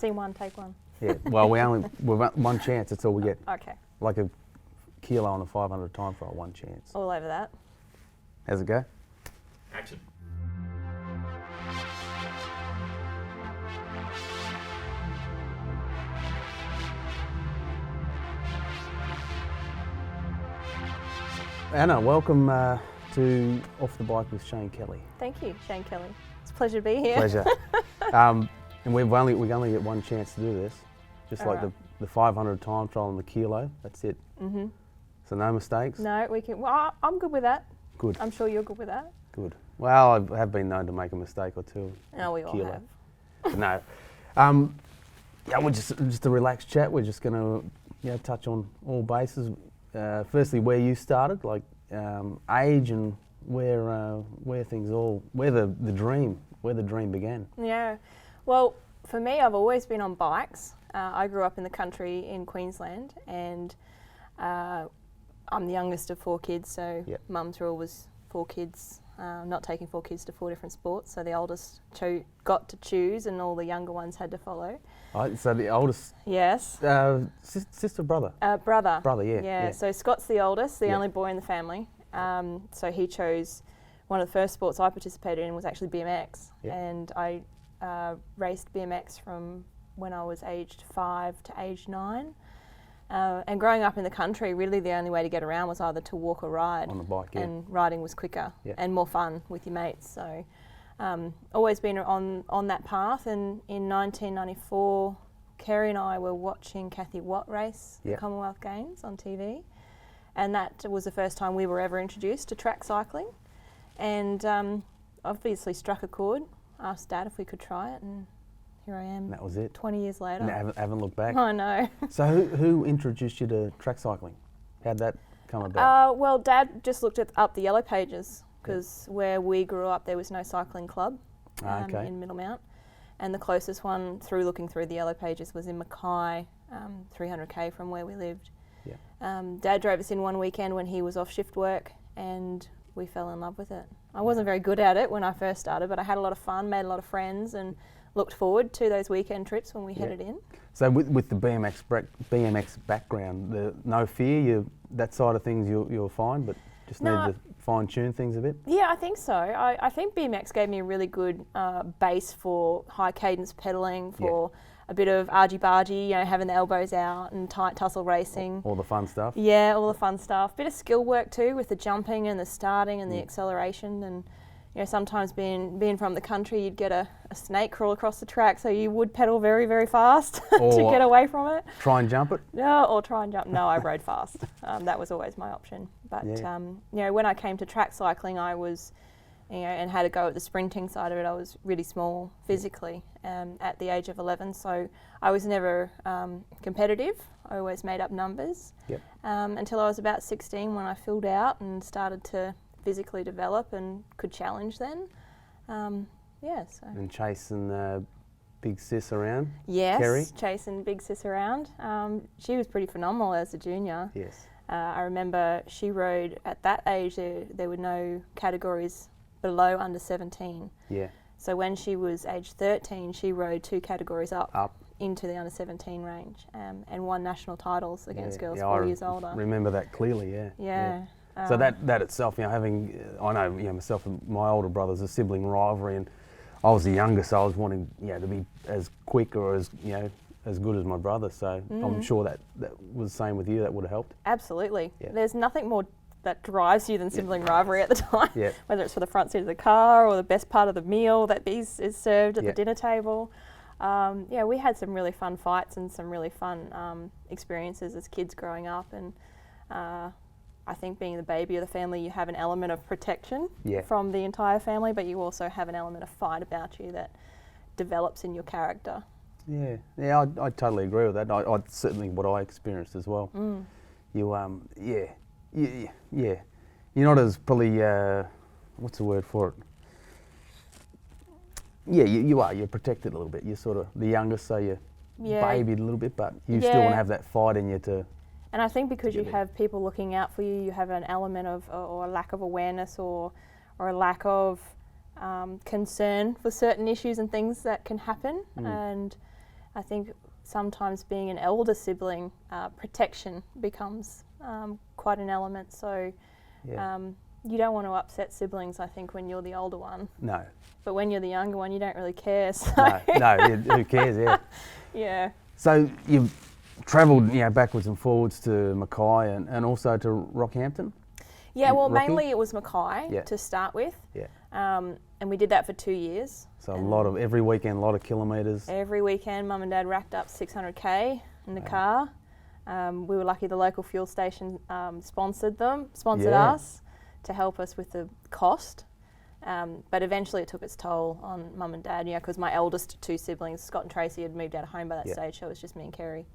Scene one, take one. Yeah, well, we've got one chance, that's all we get. Okay. Like a kilo on a 500 time trial, one chance. All over that. How's it go? Action. Anna, welcome to Off the Bike with Shane Kelly. Thank you, Shane Kelly. It's a pleasure to be here. Pleasure. And we only get one chance to do this, just All like right. the 500 time trial and the kilo. That's it. Mhm. So no mistakes. No, we can. Well, I'm good with that. Good. I'm sure you're good with that. Good. Well, I have been known to make a mistake or two. No, we all kilo. have. But no. Yeah, we're just a relaxed chat. We're just going to touch on all bases. Firstly, where you started, like age and where things where the dream began. Yeah. Well, for me, I've always been on bikes. I grew up in the country in Queensland, and I'm the youngest of 4 kids, so Yep. Mum's rule was 4 kids, not taking 4 kids to 4 different sports. So the oldest got to choose, and all the younger ones had to follow. So the oldest Yes. sister, brother. Brother. Brother, yeah. Yeah. So Scott's the oldest, the Yeah. only boy in the family. So he chose one of the first sports I participated in was actually BMX, Yeah. and I raced BMX from when I was aged 5 to age 9. And growing up in the country, really the only way to get around was either to walk or ride. On the bike, yeah. And riding was quicker Yeah. and more fun with your mates. So always been on that path. And in 1994, Kerry and I were watching Kathy Watt race Yeah. the Commonwealth Games on TV. And that was the first time we were ever introduced to track cycling. And obviously struck a chord, asked Dad if we could try it, and here I am. That was it. 20 years later. And haven't looked back. I know. So who introduced you to track cycling? How'd that come about? Well, Dad just looked up the Yellow Pages, because where we grew up there was no cycling club Okay. in Middlemount. And the closest one, through looking through the Yellow Pages, was in Mackay, 300k from where we lived. Yeah. Dad drove us in one weekend when he was off shift work, and we fell in love with it. I wasn't very good at it when I first started, but I had a lot of fun, made a lot of friends, and looked forward to those weekend trips when we headed in. So with the BMX background, no fear, that side of things you're fine, but just need to fine tune things a bit? Yeah, I think so. I think BMX gave me a really good base for high cadence pedalling, for a bit of argy-bargy, having the elbows out and tight tussle racing. All the fun stuff? Yeah, all the fun stuff. Bit of skill work too, with the jumping and the starting and the acceleration. And sometimes being from the country, you'd get a snake crawl across the track, so you would pedal very, very fast to get away from it. Try and jump it? No, or try and jump. No, I rode fast. That was always my option. But when I came to track cycling, I was, and had a go at the sprinting side of it. I was really small physically at the age of 11, so I was never competitive. I always made up numbers until I was about 16, when I filled out and started to physically develop and could challenge then. So. And chasing big sis around? Yes, Kerry? chasing big sis around. She was pretty phenomenal as a junior. Yes. I remember she rode, at that age, there were no categories below under 17. Yeah. So when she was age 13, she rode 2 categories up into the under 17 range, and won national titles against girls 4 years older. Remember that clearly, yeah. Yeah. So that itself, I know, myself and my older brother's a sibling rivalry, and I was the youngest, so I was wanting, to be as quick or as good as my brother. So I'm sure that was the same with you. That would have helped. Absolutely. Yeah. There's nothing more that drives you than sibling rivalry at the time. Yeah. Whether it's for the front seat of the car or the best part of the meal that is served at the dinner table. We had some really fun fights and some really fun experiences as kids growing up, and I think being the baby of the family, you have an element of protection from the entire family, but you also have an element of fight about you that develops in your character. Yeah, I totally agree with that. I certainly what I experienced as well. You're not as probably what's the word for it? Yeah, you're protected a little bit. You're sort of the youngest, so you're babied a little bit, but you still want to have that fight in you to. And I think because you have people looking out for you, you have an element of, or a lack of awareness, or a lack of concern for certain issues and things that can happen. And I think sometimes being an elder sibling, protection becomes quite an element. So you don't want to upset siblings, I think, when you're the older one. No. But when you're the younger one, you don't really care. So. No, who cares, yeah. Yeah. So you've travelled, backwards and forwards to Mackay and also to Rockhampton? Yeah, well, Rocky? mainly it was Mackay to start with. Yeah. And we did that for 2 years. So every weekend, a lot of kilometres. Every weekend, Mum and Dad racked up 600k in the car. We were lucky the local fuel station sponsored us to help us with the cost. But eventually it took its toll on Mum and Dad, because my eldest two siblings, Scott and Tracy, had moved out of home by that stage, so it was just me and Kerry.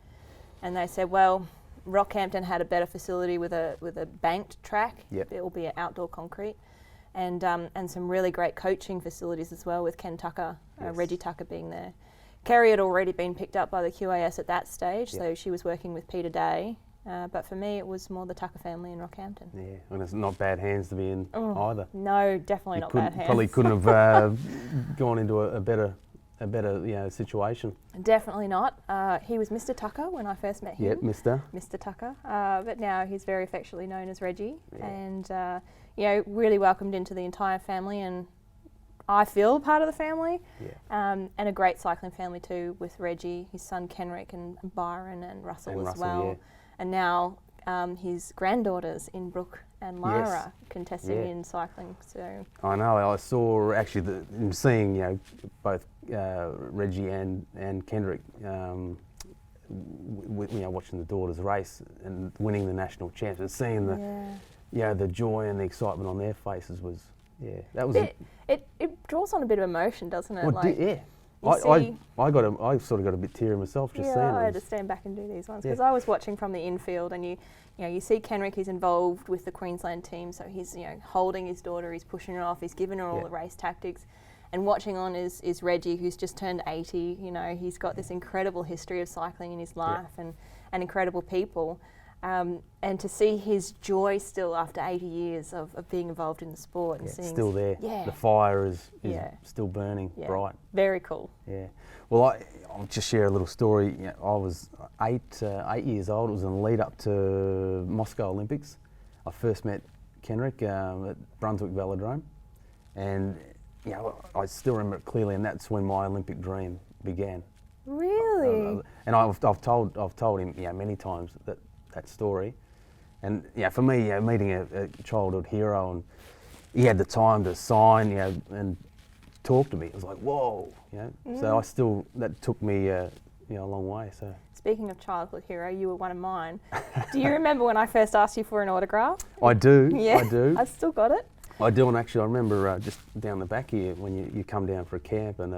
And they said, well, Rockhampton had a better facility with a banked track, albeit outdoor concrete, and some really great coaching facilities as well with Ken Tucker, Reggie Tucker being there. Kerry had already been picked up by the QAS at that stage, so she was working with Peter Day. But for me, it was more the Tucker family in Rockhampton. Yeah, and it's not bad hands to be in either. No, definitely not bad hands. Probably couldn't have gone into a better situation. Definitely not. He was Mr. Tucker when I first met him. Yep, Mr. Tucker. But now he's very affectionately known as Reggie, and really welcomed into the entire family, and I feel part of the family. And a great cycling family too, with Reggie, his son Kenrick, and Byron and Russell as well. Yeah. And now his granddaughters in Brooke and Lyra contesting in cycling. So I know. I saw actually seeing both Reggie and Kendrick watching the daughters race and winning the national champions, seeing the joy and the excitement on their faces was that was it draws on a bit of emotion, doesn't it? Well, I sort of got a bit teary myself just seeing it. I had to stand back and do these ones because I was watching from the infield, and you see Kenrick, he's involved with the Queensland team, so he's holding his daughter, he's pushing her off, he's giving her all the race tactics, and watching on is Reggie, who's just turned 80. He's got this incredible history of cycling in his life and incredible people. And to see his joy still after 80 years of being involved in the sport and seeing still there. The fire is still burning bright. Very cool. Yeah. Well, I'll just share a little story. I was 8 years old. It was in the lead up to Moscow Olympics. I first met Kenrick at Brunswick Velodrome, and I still remember it clearly. And that's when my Olympic dream began. Really? And I've told him many times that story. And for me, meeting a childhood hero, and he had the time to sign, and talk to me. It was like, whoa, So that took me, a long way. So speaking of childhood hero, you were one of mine. Do you remember when I first asked you for an autograph? I do. Yeah, I do. I've still got it. I do, and actually, I remember just down the back here when you come down for a camp, and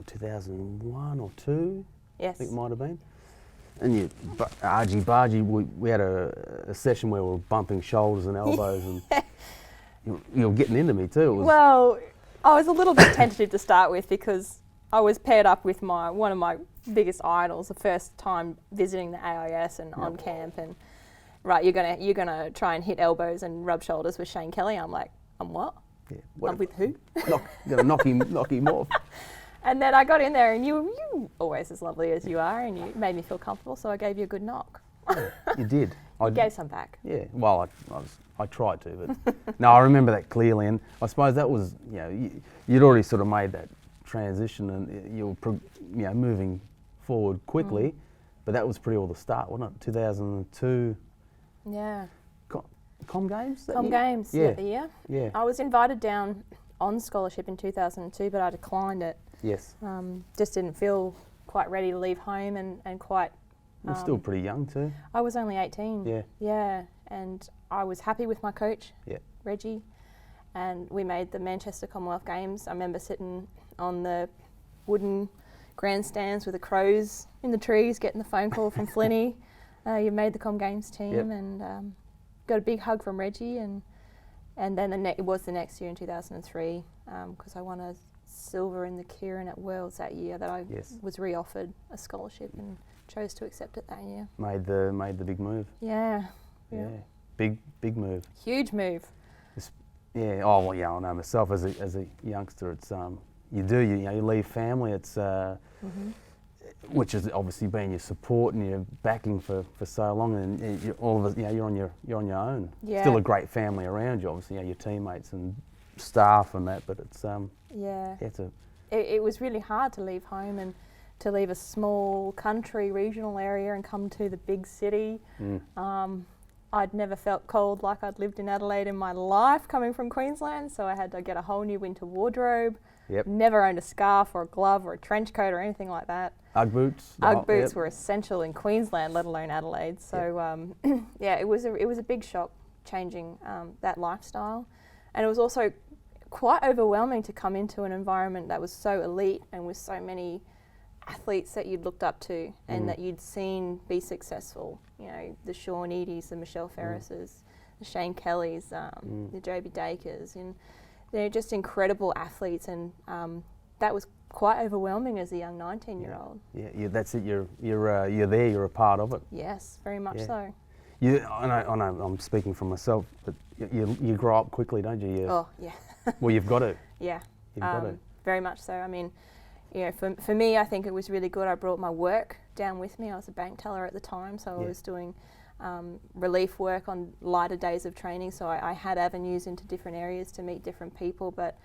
2001 or 2, I think it might have been. And argy-bargy, we had a session where we were bumping shoulders and elbows, and you were getting into me too. Well, I was a little bit tentative to start with because I was paired up with one of my biggest idols, the first time visiting the AIS and on camp, and you're gonna try and hit elbows and rub shoulders with Shane Kelly. I'm like, I'm what? Yeah. I'm with who? Gonna knock him off. And then I got in there, and you were always as lovely as you are, and you made me feel comfortable, so I gave you a good knock. You did. I gave some back. Yeah, well, I tried to, but no, I remember that clearly, and I suppose that was, you'd already sort of made that transition, and you were, moving forward quickly, but that was pretty all the start, wasn't it? 2002. Yeah. Com Games? Games, the year. Yeah. I was invited down on scholarship in 2002, but I declined it. Yes. Just didn't feel quite ready to leave home and quite... You're still pretty young too. I was only 18. Yeah. Yeah, and I was happy with my coach, Reggie, and we made the Manchester Commonwealth Games. I remember sitting on the wooden grandstands with the crows in the trees, getting the phone call from Flinny. You made the Com Games team, and got a big hug from Reggie, and then it was the next year in 2003 because I won a silver in the Kieran at Worlds that year that I was re-offered a scholarship and chose to accept it that year. Made the big move. Yeah. Big move. Huge move. I know myself as a youngster. It's you do. You leave family. It's which has obviously been your support and your backing for so long, and all of us, you're on your own. Yeah. Still a great family around you, obviously, your teammates and staff and that. But it's it was really hard to leave home and to leave a small country regional area and come to the big city. I'd never felt cold like I'd lived in Adelaide in my life coming from Queensland, so I had to get a whole new winter wardrobe. Yep. Never owned a scarf or a glove or a trench coat or anything like that. Ugg boots. Ugg boots were essential in Queensland, let alone Adelaide. So it was a big shock changing that lifestyle, and it was also quite overwhelming to come into an environment that was so elite and with so many athletes that you'd looked up to and that you'd seen be successful. You know, the Sean Eadys, the Michelle Ferrises, the Shane Kellys, the Joby Dakers, and they're just incredible athletes, and that was quite overwhelming as a young 19-year-old. Yeah, that's it. You're there. You're a part of it. Yes, very much so. I know. I'm speaking for myself, but you grow up quickly, don't you? Oh yeah. Well, you've got to. Yeah. You've got to. Very much so. I mean, for me, I think it was really good. I brought my work down with me. I was a bank teller at the time, so I was doing relief work on lighter days of training. So I had avenues into different areas to meet different people. But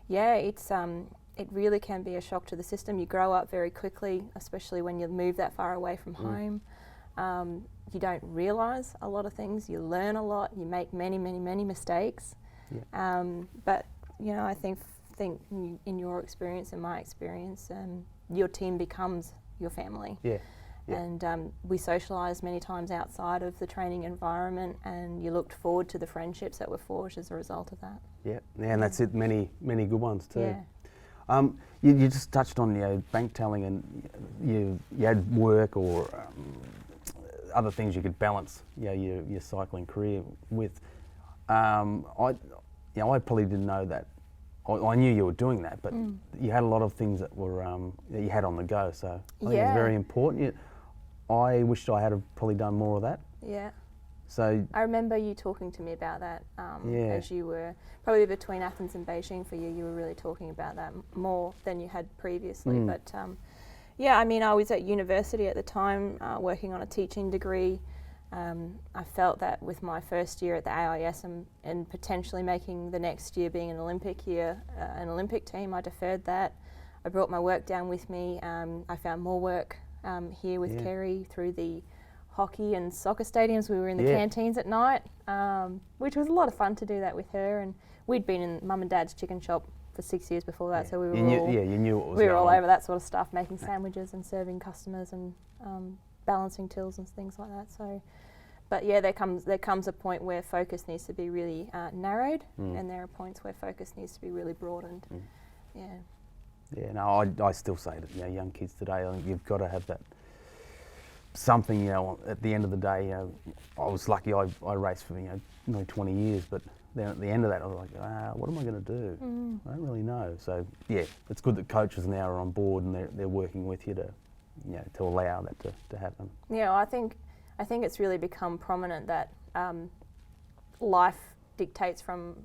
yeah, it really can be a shock to the system. You grow up very quickly, especially when you move that far away from home. You don't realise a lot of things. You learn a lot. You make many mistakes. Yeah. But I think in your experience and my experience, your team becomes your family. Yeah. And we socialised many times outside of the training environment, and you looked forward to the friendships that were forged as a result of that. Yeah, and that's it. Many good ones too. Yeah. You just touched on bank telling, and you had work or other things you could balance your cycling career with. I probably didn't know that. I knew you were doing that, but you had a lot of things that were that you had on the go. So I think it's very important. I wished I had probably done more of that. Yeah. So I remember you talking to me about that as you were probably between Athens and Beijing. For you, you were really talking about that more than you had previously. But I mean, I was at university at the time working on a teaching degree. I felt that with my first year at the AIS and potentially making the next year being an Olympic year, an Olympic team, I deferred that. I brought my work down with me. I found more work here with Kerry through the hockey and soccer stadiums. We were in the canteens at night, which was a lot of fun to do that with her. And we'd been in Mum and Dad's chicken shop for 6 years before that, so we were you knew what was we were all on. over that sort of stuff, making sandwiches and serving customers and balancing tills and things like that. So, but there comes a point where focus needs to be really narrowed, and there are points where focus needs to be really broadened. Yeah, no, I still say that young kids today, I think you've got to have that something. At the end of the day, I was lucky. I raced for nearly 20 years, but then at the end of that, I was like, what am I going to do? I don't really know. So yeah, it's good that coaches now are on board and they're working with you to allow that to happen. Yeah, I think it's really become prominent that life dictates from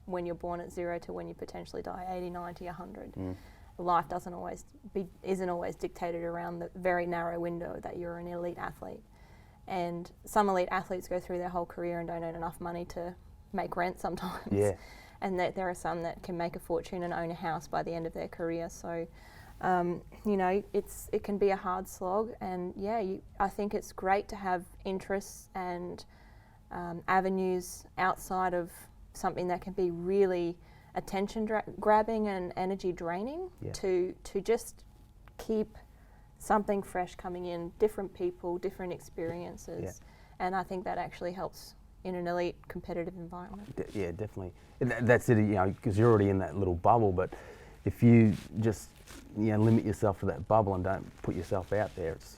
when you're born at 0 to when you potentially die 80, 90, 100. Life isn't always dictated around the very narrow window that you're an elite athlete. And some elite athletes go through their whole career and don't earn enough money to make rent sometimes. Yeah. And that there are some that can make a fortune and own a house by the end of their career. So, it can be a hard slog. And I think it's great to have interests and avenues outside of something that can be really attention grabbing and energy draining to just keep something fresh coming in, different people, different experiences. And I think that actually helps in an elite competitive environment. Yeah, definitely. That's it, because you're already in that little bubble, but if you just limit yourself to that bubble and don't put yourself out there, it's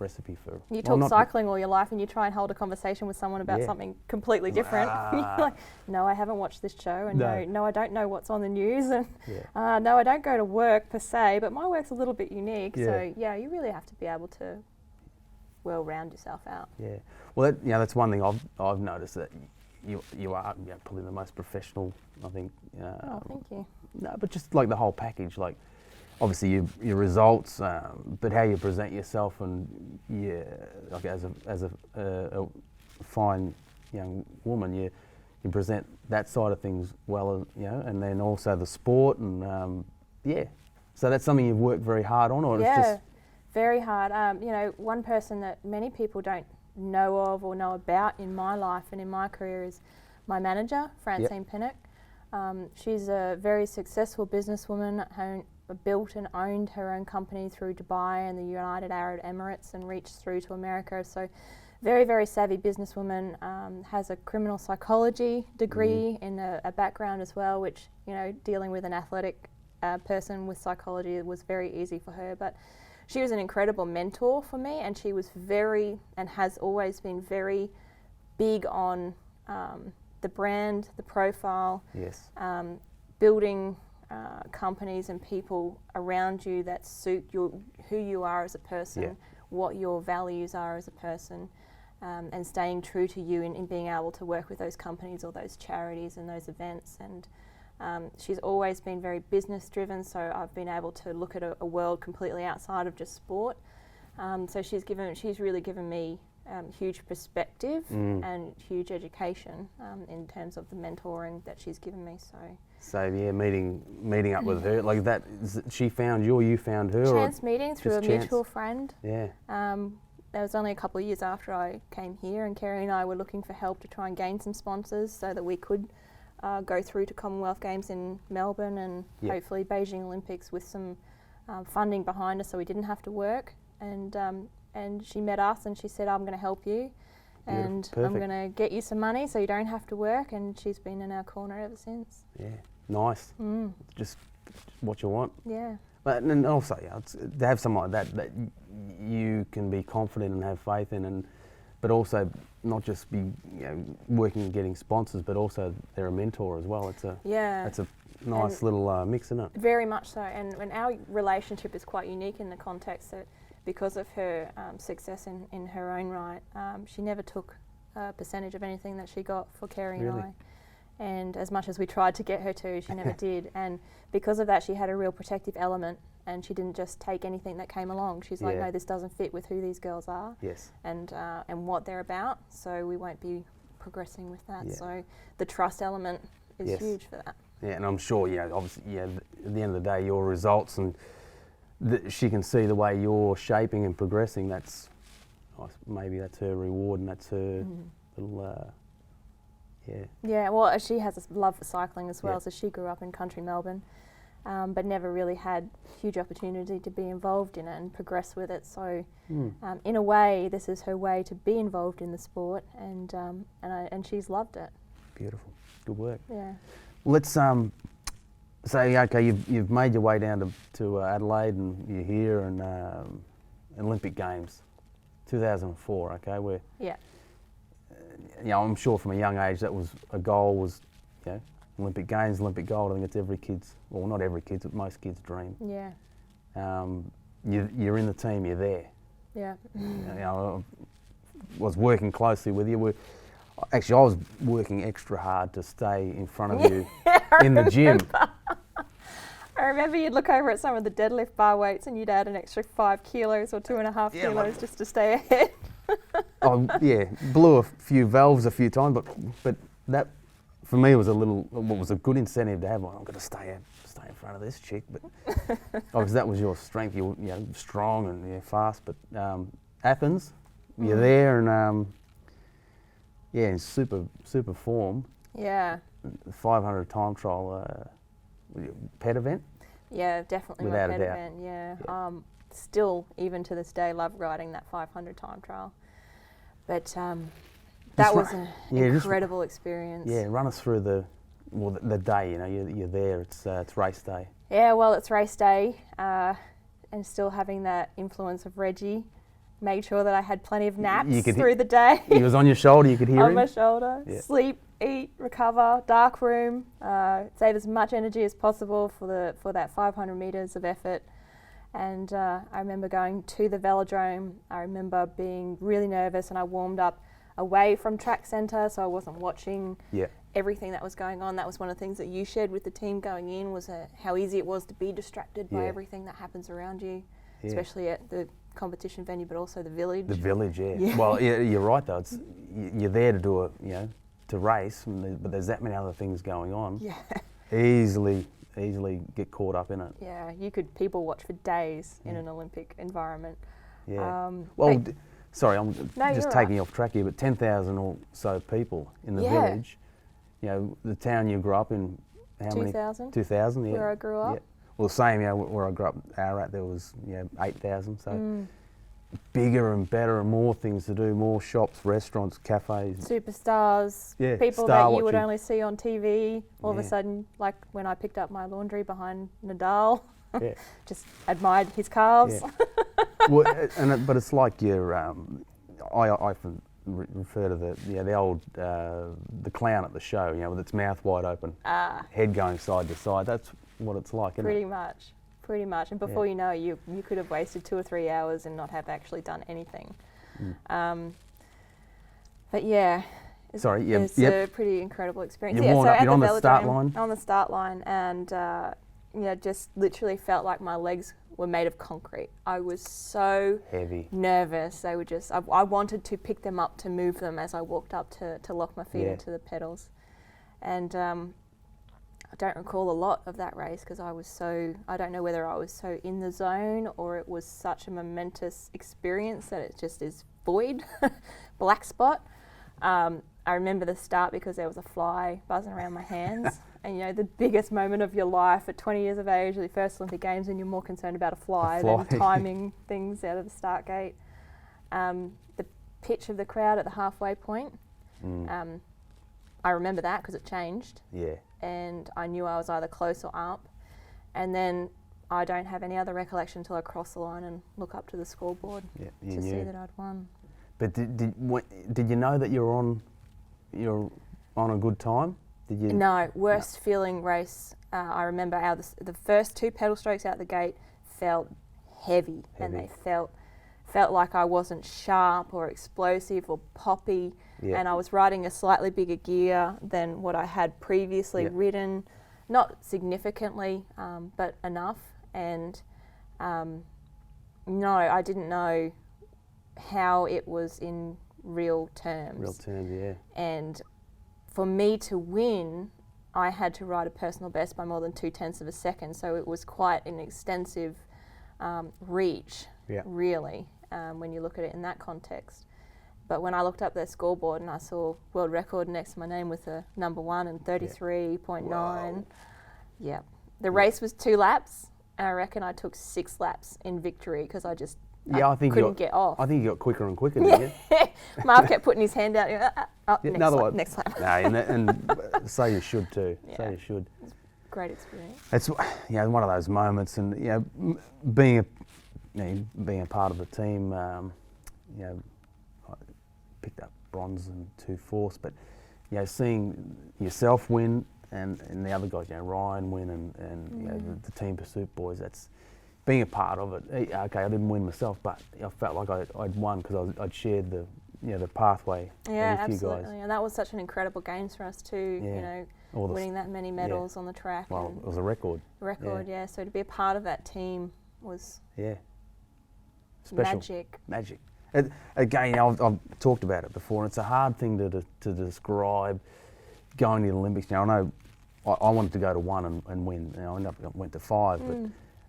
recipe for... You talk cycling all your life and you try and hold a conversation with someone about something completely different. You're like, no, I haven't watched this show, and no, I don't know what's on the news, and no, I don't go to work per se, but my work's a little bit unique. So you really have to be able to round yourself out. Yeah, well, that's one thing I've noticed, that you are probably the most professional, I think. Thank you. No, but just like the whole package, like obviously your results, but how you present yourself, and like as a fine young woman, you present that side of things well, and then also the sport, and so that's something you've worked very hard on, or it's just very hard. One person that many people don't know of or know about in my life and in my career is my manager, Francine Pinnock. She's a very successful businesswoman who built and owned her own company through Dubai and the United Arab Emirates and reached through to America. So very, very savvy businesswoman, has a criminal psychology degree in a background as well, which, dealing with an athletic person with psychology was very easy for her. But she was an incredible mentor for me, and she was very, and has always been very big on the brand, the profile, building companies and people around you that suit who you are as a person, what your values are as a person, and staying true to you in being able to work with those companies or those charities and those events. And she's always been very business driven, so I've been able to look at a world completely outside of just sport. So she's really given me huge perspective and huge education in terms of the mentoring that she's given me. So meeting up with her like that. She found you, or you found her? Chance meeting through a mutual friend. Yeah. That was only a couple of years after I came here, and Kerry and I were looking for help to try and gain some sponsors so that we could go through to Commonwealth Games in Melbourne and hopefully Beijing Olympics with some funding behind us, so we didn't have to work. And she met us and she said, I'm going to help you, and I'm going to get you some money so you don't have to work, and she's been in our corner ever since. Yeah, nice. Just what you want. Yeah. But and also, to have someone like that you can be confident and have faith in, but also not just be working and getting sponsors, but also they're a mentor as well. That's a nice little mix, isn't it? Very much so. And our relationship is quite unique in the context that because of her success in her own right, she never took a percentage of anything that she got for Kerry and I. And as much as we tried to get her to, she never did. And because of that, she had a real protective element, and she didn't just take anything that came along. She's like, no, this doesn't fit with who these girls are and what they're about, so we won't be progressing with that. So the trust element is huge for that. Yeah, and I'm sure, obviously, at the end of the day, your results, and she can see the way you're shaping and progressing. Maybe that's her reward, and that's her little... Yeah, well, she has a love for cycling as well, so she grew up in country Melbourne, but never really had huge opportunity to be involved in it and progress with it. So, in a way, this is her way to be involved in the sport, and she's loved it. Beautiful, good work. Yeah. Let's say, okay, you've made your way down to Adelaide, and you're here, and Olympic Games, 2004. Okay, where I'm sure from a young age that was a goal, was Olympic Games, Olympic gold. I think it's every kid's, well, not every kid's, but most kids' dream. Yeah. You're in the team, you're there. Yeah. I was working closely with you. Actually, I was working extra hard to stay in front of you in the gym. I remember you'd look over at some of the deadlift bar weights and you'd add an extra 5 kilos or 2.5 kilos just to stay ahead. Blew a few valves a few times, but that for me was was a good incentive to have. Like, I'm going to stay in front of this chick, but because that was your strength. You're strong and you're fast. But Athens, you're there, and in super form. Yeah. 500 time trial, pet event. Yeah, definitely Without my a pet doubt. event. Yeah. Still, even to this day, love riding that 500 time trial. But that was an incredible experience. Yeah, run us through the day. You're there. It's race day. Yeah, well, it's race day, and still having that influence of Reggie. Made sure that I had plenty of naps through the day. He was on your shoulder. You could hear him. On my shoulder. Yeah. Sleep, eat, recover. Dark room. Save as much energy as possible for that 500 meters of effort. And I remember going to the velodrome. I remember being really nervous, and I warmed up away from track centre, so I wasn't watching everything that was going on. That was one of the things that you shared with the team going in, was how easy it was to be distracted by everything that happens around you, especially at the competition venue, but also the village. The village, Well, you're right though. It's you're there to do to race, but there's that many other things going on. Yeah. Easily get caught up in it. Yeah, you could people watch for days in an Olympic environment. Yeah. Sorry, I'm just taking you off track here, but 10,000 or so people in the village. You know, the town you grew up in, how 2,000. many? 2,000, yeah. Where I grew up. Yeah. Well, same, where I grew up, Ararat, there was 8,000. So bigger and better and more things to do, more shops, restaurants, cafes. Superstars, people that you would only see on TV. All of a sudden, like when I picked up my laundry behind Nadal, just admired his calves. Yeah. But it's like your, I often refer to the old, the clown at the show, with its mouth wide open, head going side to side. That's what it's like, isn't it? Pretty much. And before you know it, you could have wasted 2 or 3 hours and not have actually done anything. But yeah. It's a pretty incredible experience. You're on the start line? On the start line, and just literally felt like my legs were made of concrete. I was so heavy, nervous. They were just, I wanted to pick them up to move them as I walked up to lock my feet into the pedals. And I don't recall a lot of that race because I don't know whether I was so in the zone or it was such a momentous experience that it just is void, black spot. I remember the start because there was a fly buzzing around my hands. And the biggest moment of your life at 20 years of age, the first Olympic Games, and you're more concerned about a fly than timing things out of the start gate. The pitch of the crowd at the halfway point, I remember that because it changed. Yeah. And I knew I was either close or up. And then I don't have any other recollection until I cross the line and look up to the scoreboard to see that I'd won. But did you know that you're on a good time? Did you? No, worst feeling race. I remember the first 2 pedal strokes out the gate felt heavy. And they felt like I wasn't sharp or explosive or poppy. Yeah. And I was riding a slightly bigger gear than what I had previously ridden, not significantly, but enough. And no, I didn't know how it was in real terms. Real terms, yeah. And for me to win, I had to ride a personal best by more than 0.2 of a second. So it was quite an extensive reach, really, when you look at it in that context. But when I looked up their scoreboard and I saw world record next to my name with a number 1 and 33.9, the race was 2 laps, and I reckon I took 6 laps in victory because I just couldn't get off. I think you got quicker and quicker, didn't you? Marv kept putting his hand out. Next lap. No, and so you should too. Yeah. So you should. It's a great experience. It's one of those moments, and being a part of the team, I picked up bronze and 2 fourths, but seeing yourself win and the other guys, Ryan win and the team pursuit boys, that's being a part of it. Okay, I didn't win myself, but I felt like I'd won because I'd shared the pathway with you guys. Absolutely, and that was such an incredible games for us too. Winning that many medals on the track. Well, it was a record. So to be a part of that team was special. Magic. Again, I've talked about it before, and it's a hard thing to describe going to the Olympics. Now, I know I wanted to go to 1 and win. I went to 5,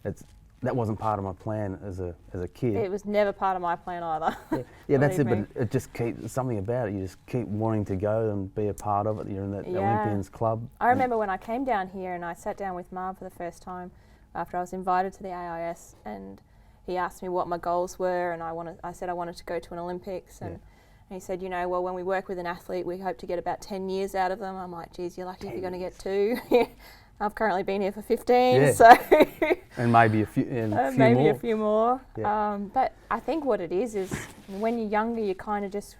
but that wasn't part of my plan as a kid. It was never part of my plan either. That's it. But it just keeps something about it. You just keep wanting to go and be a part of it. You're in that Olympians club. I remember when I came down here and I sat down with Marv for the first time after I was invited to the AIS, and he asked me what my goals were, and I said I wanted to go to an Olympics, and he said, well, when we work with an athlete, we hope to get about 10 years out of them. I'm like, geez, you're lucky if you're going to get 2. I've currently been here for 15, so and maybe a few more. Yeah. But I think what it is when you're younger, you kind of just,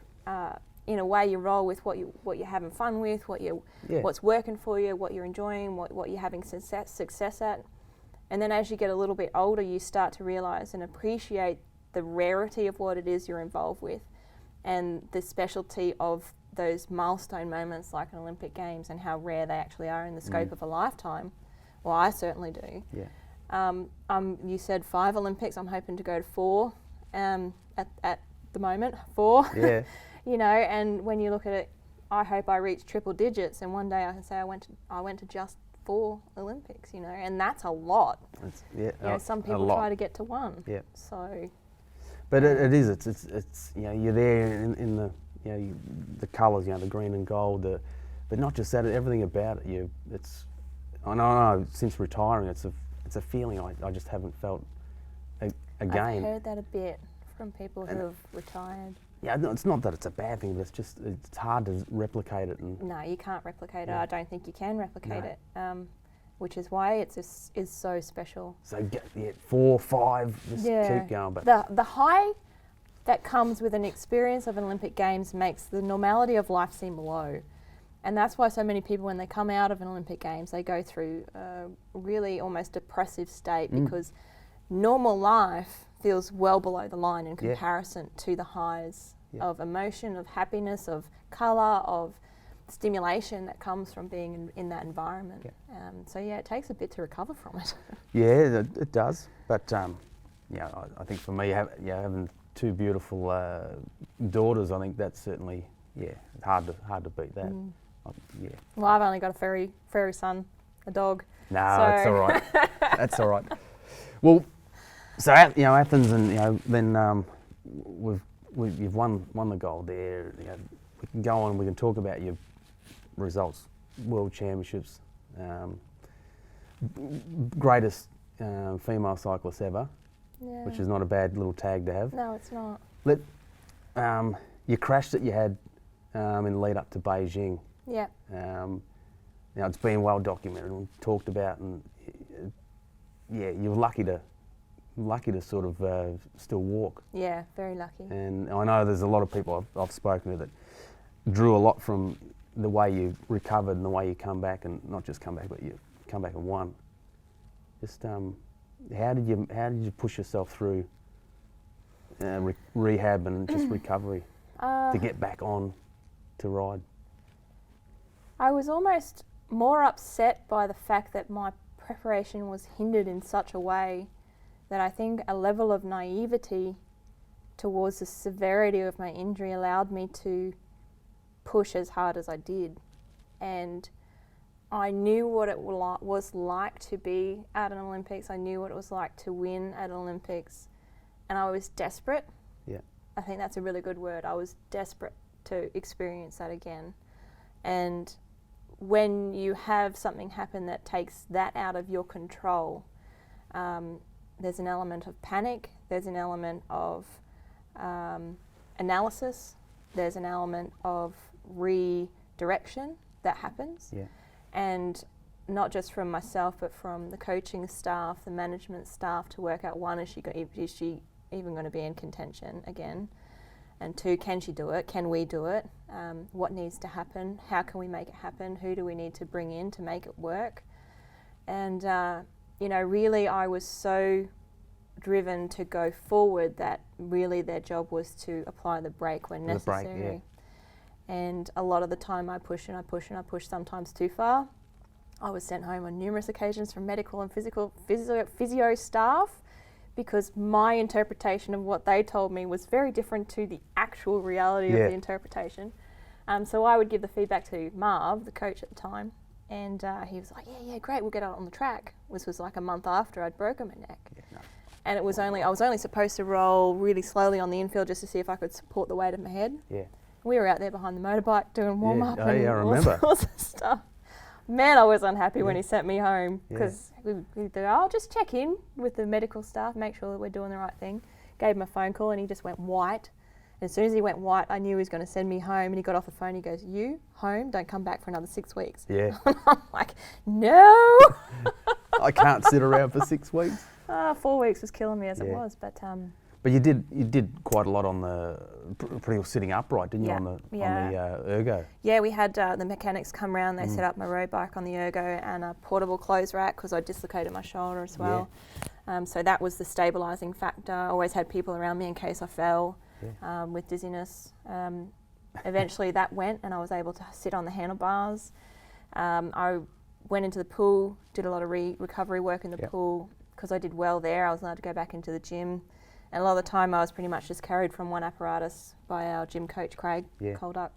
in a way, you roll with what you're having fun with, what's working for you, what you're enjoying, what you're having success at. And then as you get a little bit older, you start to realise and appreciate the rarity of what it is you're involved with, and the specialty of those milestone moments like an Olympic Games and how rare they actually are in the scope of a lifetime. Well, I certainly do. Yeah. You said 5 Olympics. I'm hoping to go to 4 at the moment. 4. Yeah. You know, and when you look at it, I hope I reach triple digits, and one day I can say I went to just 4 Olympics. You know, and that's a lot. You know, some people try to get to 1. Yeah. So. But it is. It's you know, you're there in the, you know, the colours, you know, the green and gold. But not just that, everything about it. I know since retiring, it's a feeling I just haven't felt again. I've heard that a bit from people who have retired. Yeah, no, it's not that it's a bad thing, but it's hard to replicate it. No, you can't replicate it. I don't think you can replicate it, which is why it is so special. So 4, 5, just keep going. But the high that comes with an experience of an Olympic Games makes the normality of life seem low. And that's why so many people, when they come out of an Olympic Games, they go through a really almost depressive state because normal life feels well below the line in comparison to the highs of emotion, of happiness, of colour, of stimulation that comes from being in that environment. So it takes a bit to recover from it. Yeah, it does. But I think for me, having 2 beautiful daughters, I think that's certainly hard to beat that. Well, I've only got a furry son, a dog. No, that's all right. That's all right. Well, so Athens, and then you've won the gold there. You know, we can go on. We can talk about your results, World Championships, greatest female cyclist ever, which is not a bad little tag to have. No, it's not. Your crash that you had in the lead up to Beijing. Yeah. It's been well documented and talked about, and you're lucky to sort of still walk. Yeah, very lucky. And I know there's a lot of people I've spoken to that drew a lot from the way you recovered and the way you come back, and not just come back, but you come back and won. Just how did you push yourself through rehab and just recovery to get back on to ride? I was almost more upset by the fact that my preparation was hindered in such a way that I think a level of naivety towards the severity of my injury allowed me to push as hard as I did. And I knew what it was like to be at an Olympics. I knew what it was like to win at an Olympics. And I was desperate. Yeah. I think that's a really good word. I was desperate to experience that again. And when you have something happen that takes that out of your control, there's an element of panic, there's an element of analysis, there's an element of redirection that happens. Yeah. And not just from myself, but from the coaching staff, the management staff, to work out, 1, is she even going to be in contention again? And 2, can she do it? Can we do it? What needs to happen? How can we make it happen? Who do we need to bring in to make it work? And, really I was so driven to go forward that really their job was to apply the brake when necessary. The brake, And a lot of the time I push and I push and I push, sometimes too far. I was sent home on numerous occasions from medical and physio staff, because my interpretation of what they told me was very different to the actual reality of the interpretation. So I would give the feedback to Marv, the coach at the time, and he was like, yeah, great, we'll get out on the track. This was like a month after I'd broken my neck. Yeah, no. And I was only supposed to roll really slowly on the infield just to see if I could support the weight of my head. Yeah. We were out there behind the motorbike doing warm-up I remember. all sorts of stuff. Man, I was unhappy when he sent me home, because I'll just check in with the medical staff, make sure that we're doing the right thing. Gave him a phone call and he just went white. And as soon as he went white, I knew he was going to send me home, and he got off the phone, he goes, "You home, don't come back for another 6 weeks." Yeah. And I'm like, no! I can't sit around for 6 weeks. 4 weeks was killing me as it was, but... But you did quite a lot on the pretty sitting upright, didn't you? On the ergo. Yeah, we had the mechanics come round. They set up my road bike on the ergo and a portable clothes rack, because I dislocated my shoulder as well. So that was the stabilising factor. I always had people around me in case I fell with dizziness. eventually that went, and I was able to sit on the handlebars. I went into the pool, did a lot of recovery work in the pool. Because I did well there, I was allowed to go back into the gym. And a lot of the time I was pretty much just carried from one apparatus by our gym coach, Craig Colduct,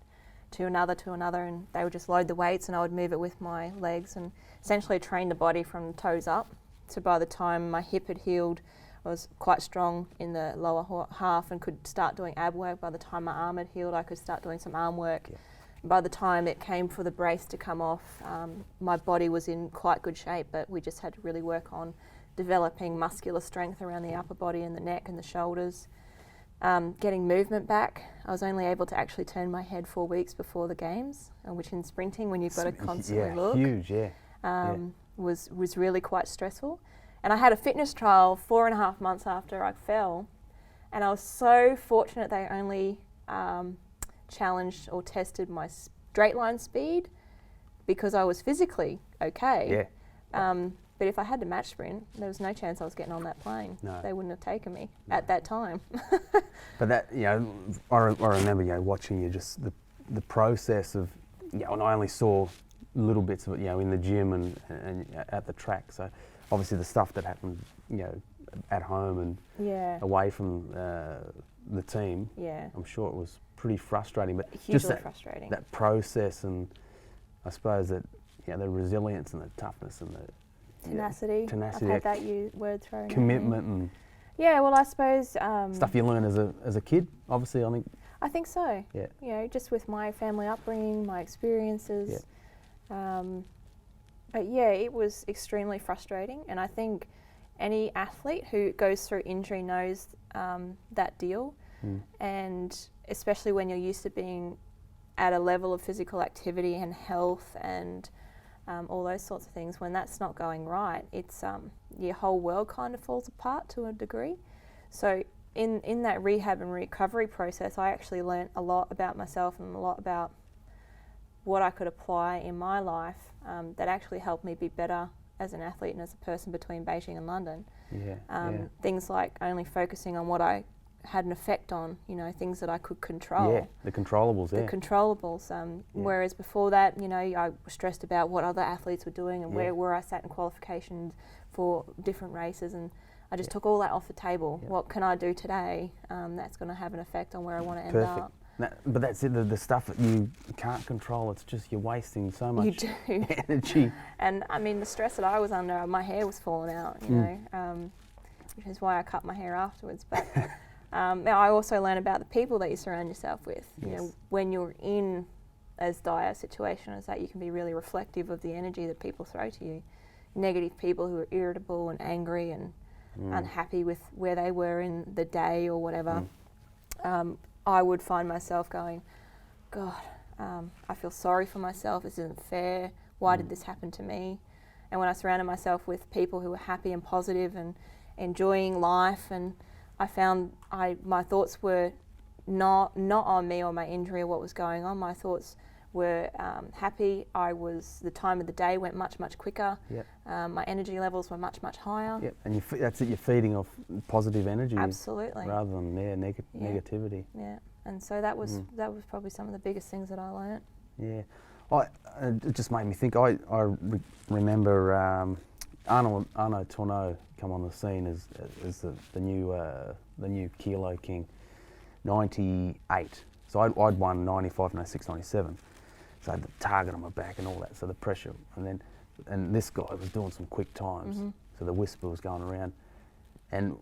to another, and they would just load the weights and I would move it with my legs and essentially train the body from toes up. So by the time my hip had healed, I was quite strong in the lower half and could start doing ab work. By the time my arm had healed, I could start doing some arm work. Yeah. By the time it came for the brace to come off, my body was in quite good shape, but we just had to really work on developing muscular strength around the upper body and the neck and the shoulders. Getting movement back. I was only able to actually turn my head 4 weeks before the games, which in sprinting, when you've got to constantly look, huge, was really quite stressful. And I had a fitness trial 4.5 months after I fell, and I was so fortunate they only challenged or tested my straight line speed because I was physically okay. But if I had to match sprint, there was no chance I was getting on that plane. No. They wouldn't have taken me at that time. But that, I remember, watching you, just the process of, and I only saw little bits of it, in the gym and at the track. So obviously the stuff that happened, at home and away from the team, I'm sure it was pretty frustrating. But hugely just frustrating. That process, and I suppose that, the resilience and the toughness and the tenacity. I've had that word thrown. Commitment and well, I suppose stuff you learn as a kid. Obviously, I think so. Yeah. Just with my family upbringing, my experiences. But it was extremely frustrating, and I think any athlete who goes through injury knows that deal, and especially when you're used to being at a level of physical activity and health and all those sorts of things, when that's not going right, it's your whole world kind of falls apart to a degree. So in that rehab and recovery process, I actually learnt a lot about myself and a lot about what I could apply in my life that actually helped me be better as an athlete and as a person between Beijing and London. Things like only focusing on what I had an effect on, things that I could control. Yeah, the controllables, The controllables. Whereas before that, I was stressed about what other athletes were doing and where I sat in qualifications for different races, and I just took all that off the table. What can I do today that's going to have an effect on where I want to end up? But that's it, the stuff that you can't control, it's just you're wasting so much energy. And I mean, the stress that I was under, my hair was falling out, which is why I cut my hair afterwards. But I also learned about the people that you surround yourself with. When you're in as dire a situation as that, you can be really reflective of the energy that people throw to you. Negative people who are irritable and angry and unhappy with where they were in the day or whatever. I would find myself going, God, I feel sorry for myself. This isn't fair. Why did this happen to me? And when I surrounded myself with people who were happy and positive and enjoying life, and I found my thoughts were not on me or my injury or what was going on. My thoughts were happy. The time of the day went much, much quicker. My energy levels were much, much higher. And that's it, you're feeding off positive energy. Absolutely. Rather than negativity. Yeah, and so that was probably some of the biggest things that I learnt. Yeah, it just made me think. I remember Arno Tourneau come on the scene as the new Kilo King, 98. So I'd won 95, 96, 97. So I had the target on my back and all that, so the pressure. And this guy was doing some quick times, so the whisper was going around. And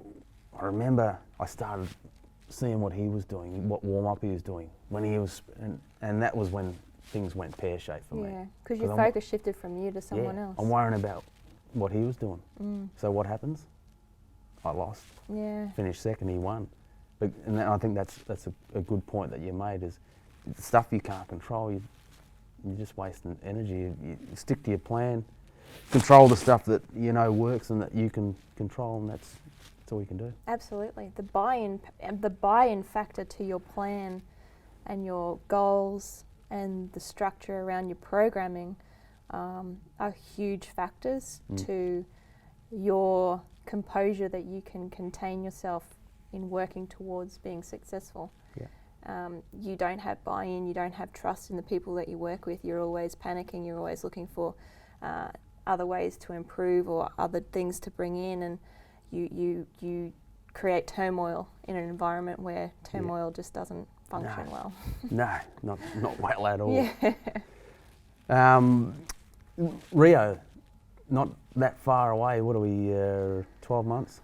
I remember I started seeing what he was doing, what warm-up he was doing, when he was, and that was when things went pear-shaped for me. Yeah, because your focus shifted from you to someone else. I'm worrying about what he was doing. So what happens? I lost. Yeah. Finished second, he won. And I think that's a good point that you made, is the stuff you can't control, you're just wasting energy. You stick to your plan, control the stuff that works and that you can control, and that's all you can do. Absolutely. The buy-in factor to your plan and your goals and the structure around your programming are huge factors to your composure that you can contain yourself in working towards being successful. you don't have buy-in, you don't have trust in the people that you work with. You're always panicking. You're always looking for other ways to improve or other things to bring in, and you create turmoil in an environment where turmoil just doesn't function well. No, not well at all. Yeah. Rio, not that far away. What are we, 12 months?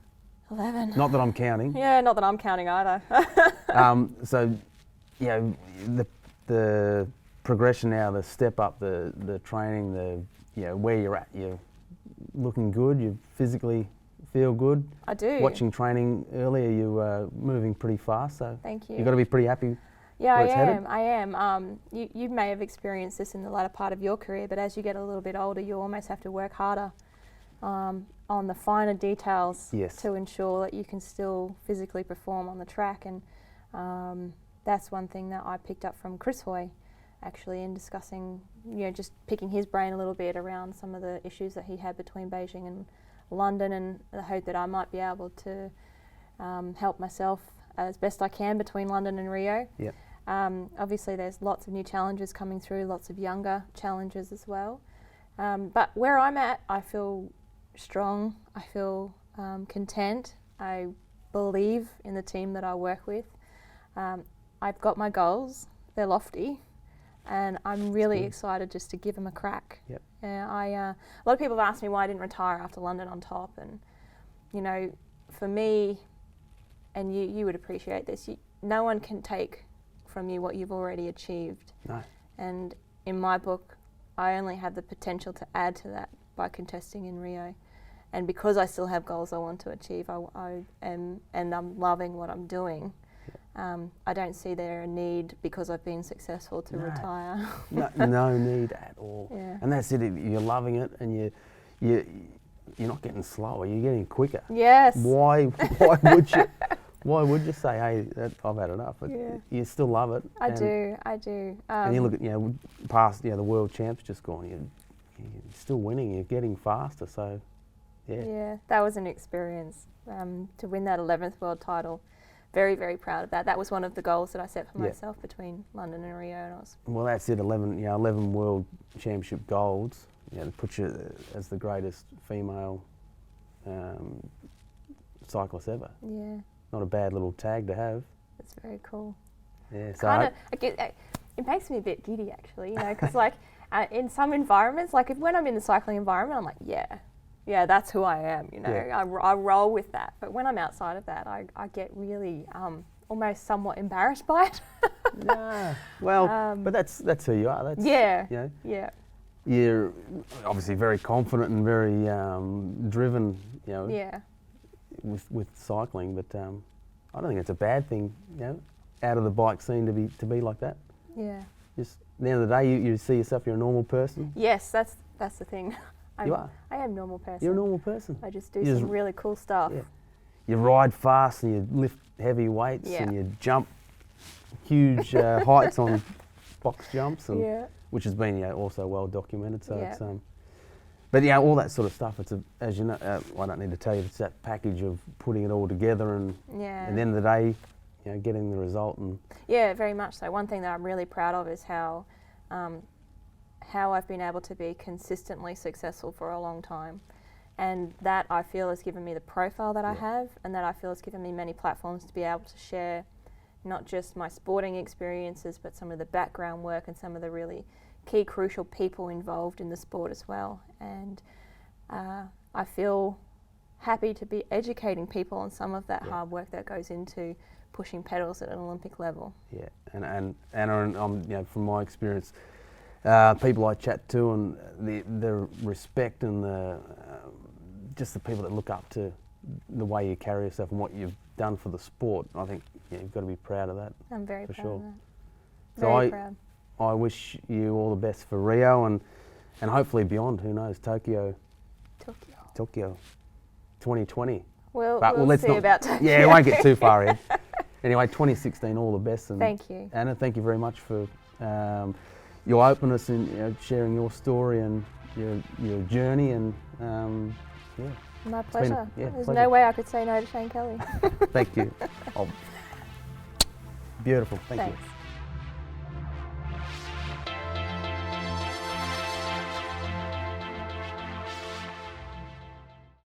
11. Not that I'm counting. Yeah, not that I'm counting either. So, yeah, the progression now, the step up, the training, where you're at, you're looking good, you physically feel good. I do. Watching training earlier, you were moving pretty fast, so thank you. You've got to be pretty happy. Yeah, where it's headed. I am. You may have experienced this in the latter part of your career, but as you get a little bit older, you almost have to work harder on the finer details to ensure that you can still physically perform on the track. And that's one thing that I picked up from Chris Hoy, actually, in discussing, just picking his brain a little bit around some of the issues that he had between Beijing and London, and the hope that I might be able to help myself as best I can between London and Rio. Yep. Obviously there's lots of new challenges coming through, lots of younger challenges as well. But where I'm at, I feel strong, I feel content, I believe in the team that I work with. I've got my goals, they're lofty, and I'm really excited just to give them a crack. Yep. A lot of people have asked me why I didn't retire after London on top, and for me, and you would appreciate this, no one can take from you what you've already achieved. No. And in my book, I only have the potential to add to that by contesting in Rio. And because I still have goals I want to achieve, I am, and I'm loving what I'm doing. I don't see there a need, because I've been successful, to retire. No need at all. Yeah. And that's it. You're loving it, and you're not getting slower. You're getting quicker. Yes. Why would you? Why would you say, hey, I've had enough? But you still love it. I do. And you look at, past, the world champs just gone, you're still winning, you're getting faster, so, Yeah, that was an experience. To win that 11th world title, very, very proud of that. That was one of the goals that I set for myself between London and Rio. And well, that's it, 11 world championship golds, to put you as the greatest female cyclist ever. Yeah. Not a bad little tag to have. It's very cool. Yeah, so it makes me a bit giddy, actually, because in some environments, when I'm in the cycling environment, I'm like, yeah, that's who I am, I roll with that. But when I'm outside of that, I get really almost somewhat embarrassed by it. No, well, but that's who you are. That's, yeah. You're obviously very confident and very driven, with cycling, but I don't think it's a bad thing, out of the bike scene to be like that. Yeah. Just at the end of the day, you see yourself, you're a normal person. Yes, that's the thing. You are. I am a normal person. You're a normal person. I just do some really cool stuff. Yeah. You ride fast and you lift heavy weights and you jump huge heights on box jumps, and which has been also well documented. So it's but all that sort of stuff. It's as you know, I don't need to tell you. It's that package of putting it all together, and at the end of the day, getting the result. And very much so. One thing that I'm really proud of is how I've been able to be consistently successful for a long time, and that I feel has given me the profile that I have, and that I feel has given me many platforms to be able to share not just my sporting experiences, but some of the background work and some of the really key crucial people involved in the sport as well. And I feel happy to be educating people on some of that hard work that goes into pushing pedals at an Olympic level. Yeah, and from my experience, people I chat to, and the respect and just the people that look up to the way you carry yourself and what you've done for the sport, I think you've got to be proud of that. I'm very proud of that. Very proud. I wish you all the best for Rio and hopefully beyond. Who knows? Tokyo 2020. We'll let's see not, about Tokyo. Yeah, it won't get too far in. Anyway, 2016, all the best. And thank you. Anna, thank you very much for your openness in sharing your story and your journey. And my pleasure. There's pleasure. no way I could say no to Shane Kelly. Thank you. Beautiful. Thank Thanks. you.